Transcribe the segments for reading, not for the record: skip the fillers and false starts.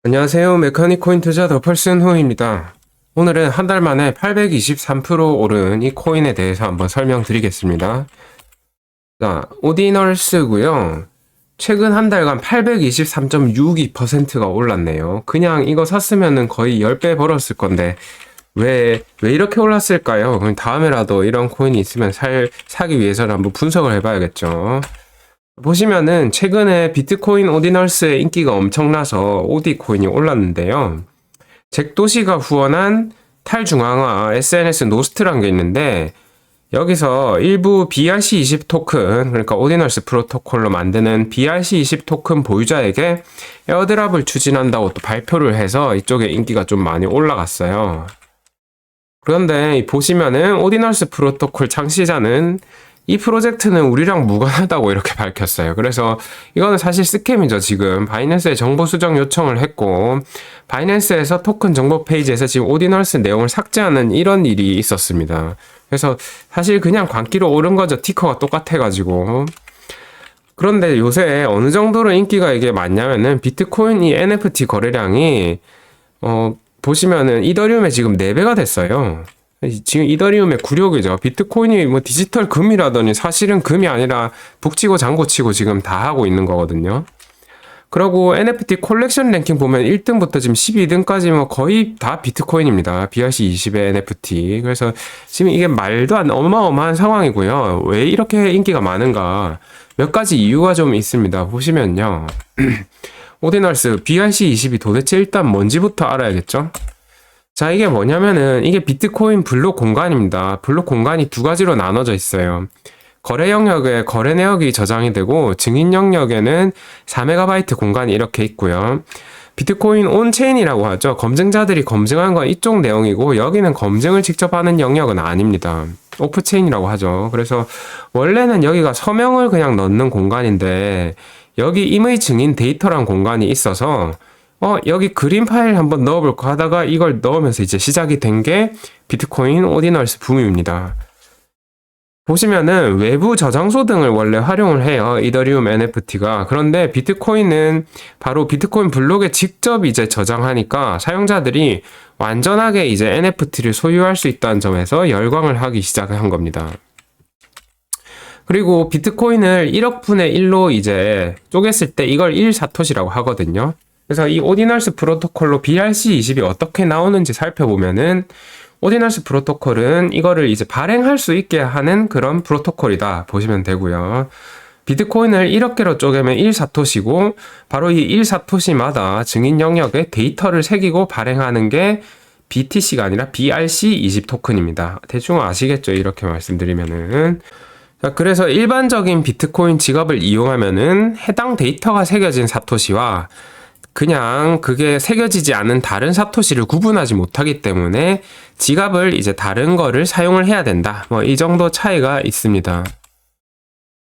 안녕하세요. 메카닉코인 투자 더펄슨 호입니다. 오늘은 한 달 만에 823% 오른 이 코인에 대해서 한번 설명드리겠습니다. 자, 오디널스고요. 최근 한 달간 823.62%가 올랐네요. 그냥 이거 샀으면은 거의 10배 벌었을 건데 왜 이렇게 올랐을까요? 그럼 다음에라도 이런 코인이 있으면 사기 위해서는 한번 분석을 해봐야겠죠. 보시면은 최근에 비트코인 오디널스의 인기가 엄청나서 오디 코인이 올랐는데요. 잭도시가 후원한 탈중앙화 SNS 노스트라는 게 있는데 여기서 일부 BRC20 토큰, 그러니까 오디널스 프로토콜로 만드는 BRC20 토큰 보유자에게 에어드랍을 추진한다고 또 발표를 해서 이쪽에 인기가 좀 많이 올라갔어요. 그런데 보시면은 오디널스 프로토콜 창시자는 이 프로젝트는 우리랑 무관하다고 이렇게 밝혔어요. 그래서 이거는 사실 스캠이죠. 지금 바이낸스에 정보 수정 요청을 했고 바이낸스에서 토큰 정보 페이지에서 지금 오디널스 내용을 삭제하는 이런 일이 있었습니다. 그래서 사실 그냥 광기로 오른 거죠. 티커가 똑같아가지고. 그런데 요새 어느 정도로 인기가 이게 많냐면은 비트코인 이 NFT 거래량이 보시면은 이더리움에 지금 4배가 됐어요. 지금 이더리움의 굴욕이죠. 비트코인이 뭐 디지털 금이라더니 사실은 금이 아니라 북치고 장구치고 지금 다 하고 있는 거거든요. 그리고 NFT 콜렉션 랭킹 보면 1등부터 지금 12등까지 뭐 거의 다 비트코인입니다. BRC20의 NFT. 그래서 지금 이게 말도 안 어마어마한 상황이고요. 왜 이렇게 인기가 많은가? 몇 가지 이유가 좀 있습니다. 보시면요. 오디널스 BRC20이 도대체 일단 뭔지부터 알아야겠죠? 자, 이게 뭐냐면은 이게 비트코인 블록 공간입니다. 블록 공간이 두 가지로 나눠져 있어요. 거래 영역에 거래 내역이 저장이 되고 증인 영역에는 4MB 공간이 이렇게 있고요. 비트코인 온체인이라고 하죠. 검증자들이 검증한 건 이쪽 내용이고 여기는 검증을 직접 하는 영역은 아닙니다. 오프체인이라고 하죠. 그래서 원래는 여기가 서명을 그냥 넣는 공간인데 여기 임의 증인 데이터란 공간이 있어서 여기 그림 파일 한번 넣어볼까 하다가 이걸 넣으면서 이제 시작이 된 게 비트코인 오디널스 붐입니다. 보시면은 외부 저장소 등을 원래 활용을 해요. 이더리움 NFT가. 그런데 비트코인은 바로 비트코인 블록에 직접 이제 저장하니까 사용자들이 완전하게 이제 NFT를 소유할 수 있다는 점에서 열광을 하기 시작한 겁니다. 그리고 비트코인을 1억 분의 1로 이제 쪼갰을 때 이걸 1사토시라고 하거든요. 그래서 이 오디널스 프로토콜로 BRC20이 어떻게 나오는지 살펴보면은 오디널스 프로토콜은 이거를 이제 발행할 수 있게 하는 그런 프로토콜이다 보시면 되고요. 비트코인을 1억 개로 쪼개면 1사토시고 바로 이 1사토시마다 증인 영역에 데이터를 새기고 발행하는 게 BTC가 아니라 BRC20 토큰입니다. 대충 아시겠죠? 이렇게 말씀드리면은. 자, 그래서 일반적인 비트코인 지갑을 이용하면은 해당 데이터가 새겨진 사토시와 그냥 그게 새겨지지 않은 다른 사토시를 구분하지 못하기 때문에 지갑을 이제 다른 거를 사용을 해야 된다. 뭐 이 정도 차이가 있습니다.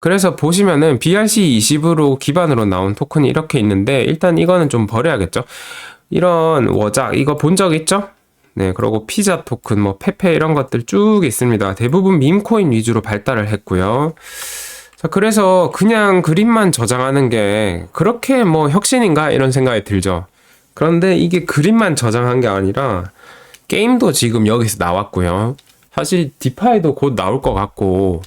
그래서 보시면은 BRC20으로 기반으로 나온 토큰이 이렇게 있는데 일단 이거는 좀 버려야겠죠. 이런 워작 이거 본 적 있죠? 네, 그리고 피자 토큰, 뭐 페페 이런 것들 쭉 있습니다. 대부분 밈코인 위주로 발달을 했고요. 자, 그래서 그냥 그림만 저장하는 게 그렇게 뭐 혁신인가 이런 생각이 들죠. 그런데 이게 그림만 저장한 게 아니라 게임도 지금 여기서 나왔고요. 사실 디파이도 곧 나올 것 같고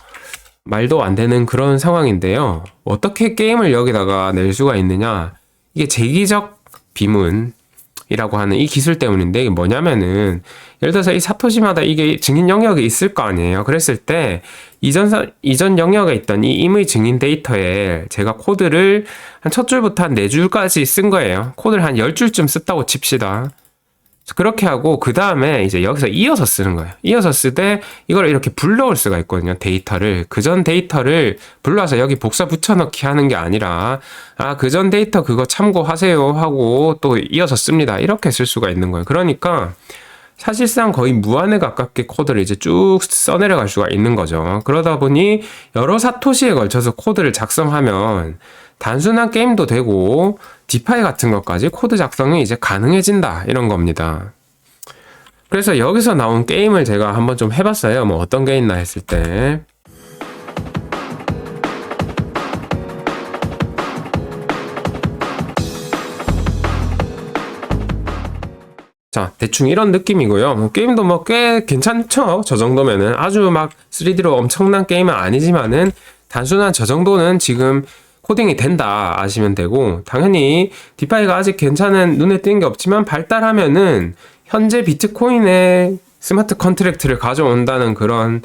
말도 안 되는 그런 상황인데요. 어떻게 게임을 여기다가 낼 수가 있느냐? 이게 재기적 비문 이라고 하는 이 기술 때문인데 이게 뭐냐면은 예를 들어서 이 사토시마다 이게 증인 영역이 있을 거 아니에요. 그랬을 때 이전 영역에 있던 이 임의 증인 데이터에 제가 코드를 한 첫 줄부터 한 4줄까지 쓴 거예요. 코드를 한 10줄쯤 썼다고 칩시다. 그렇게 하고 그 다음에 이제 여기서 이어서 쓰는 거예요. 이어서 쓰되 이걸 이렇게 불러올 수가 있거든요. 데이터를. 그전 데이터를 불러서 여기 복사 붙여넣기 하는 게 아니라 그전 데이터 그거 참고하세요 하고 또 이어서 씁니다. 이렇게 쓸 수가 있는 거예요. 그러니까 사실상 거의 무한에 가깝게 코드를 이제 쭉 써내려갈 수가 있는 거죠. 그러다 보니 여러 사토시에 걸쳐서 코드를 작성하면 단순한 게임도 되고 디파이 같은 것까지 코드 작성이 이제 가능해진다 이런 겁니다. 그래서 여기서 나온 게임을 제가 한번 좀 해봤어요. 뭐 어떤 게 있나 했을 때 자, 대충 이런 느낌이고요. 뭐 게임도 뭐 꽤 괜찮죠? 저 정도면은. 아주 막 3D로 엄청난 게임은 아니지만은 단순한 저 정도는 지금 코딩이 된다 아시면 되고, 당연히 디파이가 아직 괜찮은 눈에 띄는 게 없지만 발달하면은 현재 비트코인의 스마트 컨트랙트를 가져온다는 그런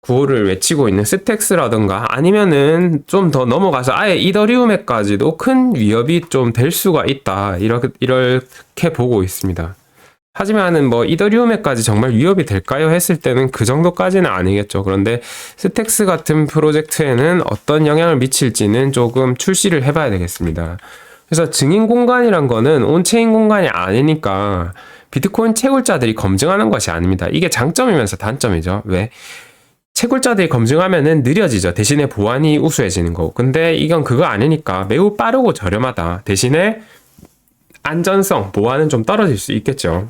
구호를 외치고 있는 스택스라든가 아니면은 좀 더 넘어가서 아예 이더리움에까지도 큰 위협이 좀 될 수가 있다. 이렇게 보고 있습니다. 하지만은 뭐 이더리움에까지 정말 위협이 될까요? 했을 때는 그 정도까지는 아니겠죠. 그런데 스택스 같은 프로젝트에는 어떤 영향을 미칠지는 조금 출시를 해봐야 되겠습니다. 그래서 증인 공간이란 거는 온체인 공간이 아니니까 비트코인 채굴자들이 검증하는 것이 아닙니다. 이게 장점이면서 단점이죠. 왜? 채굴자들이 검증하면은 느려지죠. 대신에 보안이 우수해지는 거고. 근데 이건 그거 아니니까 매우 빠르고 저렴하다. 대신에 안전성, 보안은 좀 떨어질 수 있겠죠.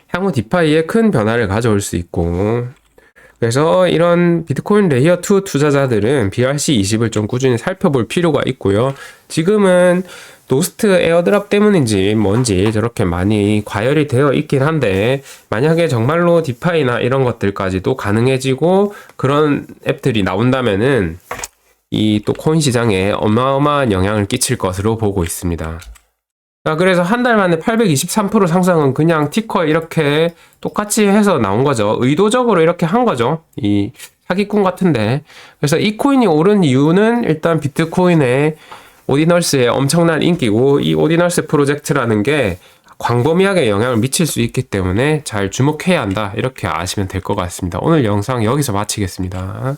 향후 디파이에 큰 변화를 가져올 수 있고, 그래서 이런 비트코인 레이어 2 투자자들은 BRC20을 좀 꾸준히 살펴볼 필요가 있고요. 지금은 노스트 에어드랍 때문인지 뭔지 저렇게 많이 과열이 되어 있긴 한데, 만약에 정말로 디파이나 이런 것들까지도 가능해지고 그런 앱들이 나온다면은 이 또 코인 시장에 어마어마한 영향을 끼칠 것으로 보고 있습니다. 그래서 한 달 만에 823% 상승은 그냥 티커 이렇게 똑같이 해서 나온 거죠. 의도적으로 이렇게 한 거죠. 이 사기꾼 같은데. 그래서 이 코인이 오른 이유는 일단 비트코인의 오디널스의 엄청난 인기고, 이 오디널스 프로젝트라는 게 광범위하게 영향을 미칠 수 있기 때문에 잘 주목해야 한다. 이렇게 아시면 될 것 같습니다. 오늘 영상 여기서 마치겠습니다.